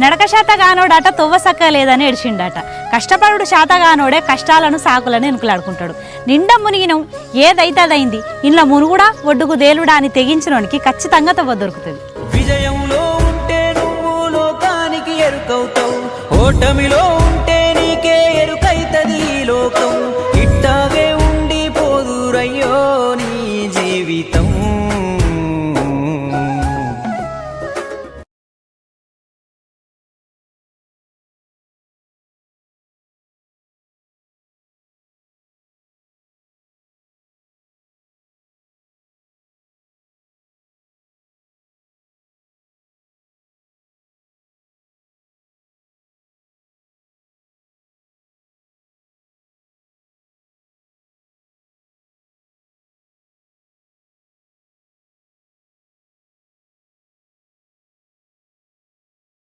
నడక శాతగానోడట తొవ్వ సక్క లేదని ఎడిచిండట. కష్టపడుడు శాతగానోడే కష్టాలను సాకులను ఎనుకులాడుకుంటాడు. నిండా మునిగినం ఏదైతే అదైంది, ఇంట్లో మునుగుడా ఒడ్డుకు దేలుడా అని తెగించినోనికి ఖచ్చితంగా తవ్వ దొరుకుతుంది. విజయంలో ఉంటే నువ్వు లోకానికి ఎరుకవుతావు, ఓటమిలో